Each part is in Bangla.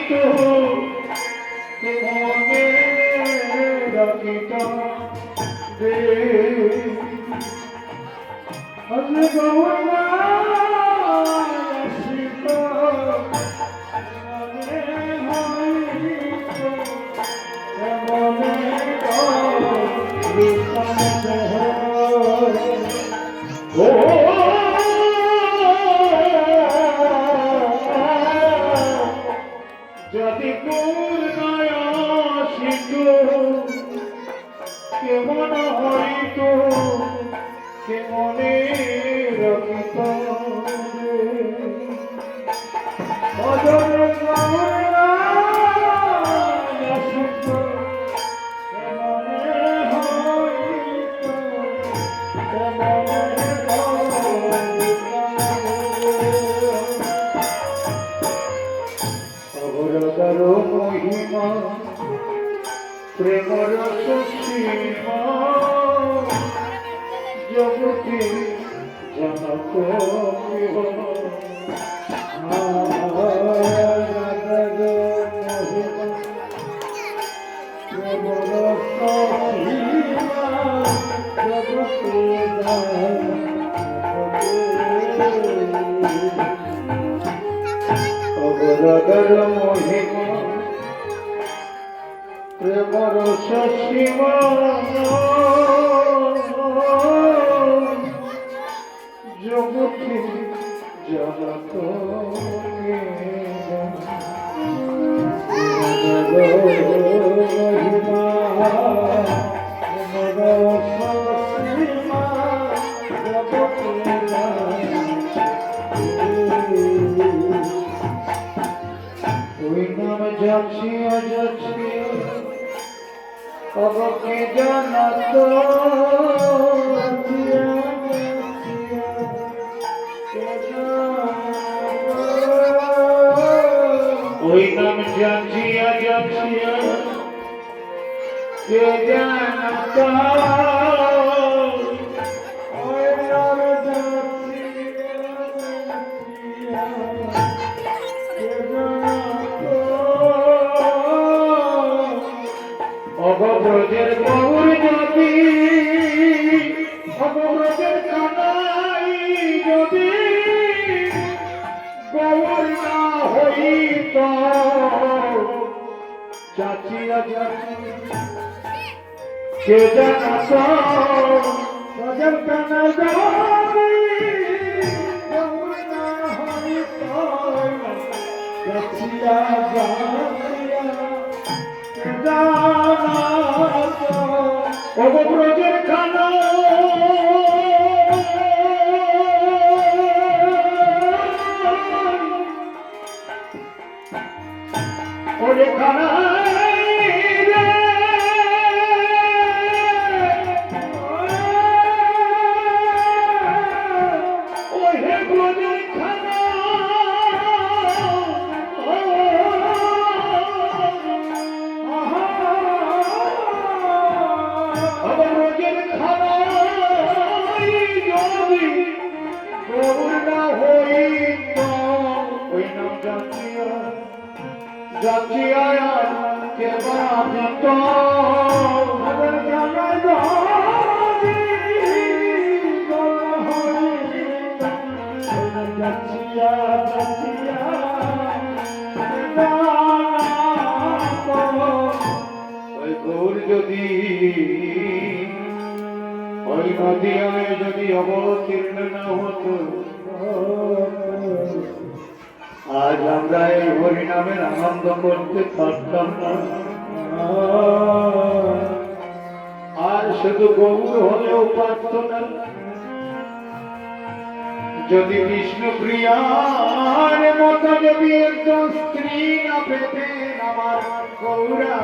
তো মনে রাখিত দে আজে গৌরা আসিত মনে হইত মনে যদি পূর্ণায় আসিত কেমন হইত কেমনে রখিত অজর আসিত কেমনে হইত কেমনে অবরতার মহিমা প্রেমর সীমা জগতে জনক অবরতার মহিমা প্রেমর সীমা জগতে জনক মহিমা ওই নাম যাচ্ছি যাচ্ছি অবকে জানাত ওই নাম যাচ্ছিয়া যাচ্ছিয়া কে জানাত অগব্রজের গৌর যদি অগব্রজের কানাই যদি গৌর না হইত চাচিয়া চাচি কে জানাত অগব্রজের কানাই যদি গৌর না হইত চাচিয়া চাচিয়া অবব্রজের খানা ওরে খানা যাচ্ছিয়া কে বাজিত যাচ্ছিয়া যাচ্ছিয়া ওই গৌর যদি ওই নদিয়ায় যদি অবতীর্ণ না হতো আজ আমরা এই হরিনামের আনন্দ করতে পারতাম না আর শুধু গৌর হলেও পারত না যদি বিষ্ণু প্রিয়ার মতো যদি একজন স্ত্রী না পেতেন আমার গৌরা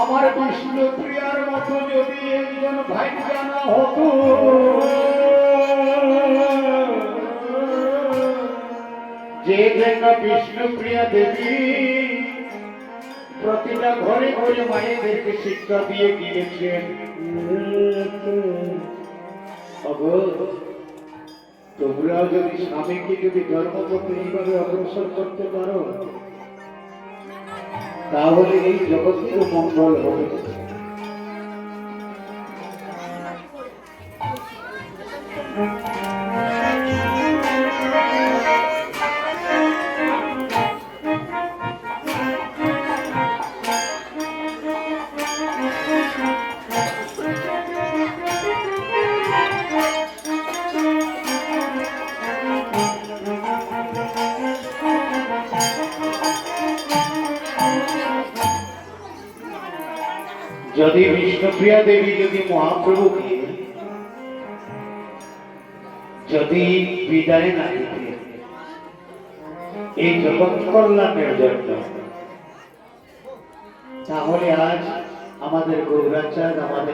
আমার বিষ্ণু প্রিয়ার মতো যদি একজন ভাই জানা হতো যে যেন বিষ্ণু প্রিয়া দেবী প্রতিটা ঘরে ঘরে মায়েদেরকে শিক্ষা দিয়ে গিয়েছেন তোমরাও যদি স্বামীকে যদি ধর্মপত্নী এইভাবে অগ্রসর করতে পারো, তাহলে এই জগতের মঙ্গল হবে। যদি বিষ্ণুপ্রিয়া দেবী যদি মহাপ্রভুকে যদি বিদায় না দিতে এই জগৎ কল্যাণের জন্য, তাহলে আজ আমাদের গৌরাচাঁদ আমাদের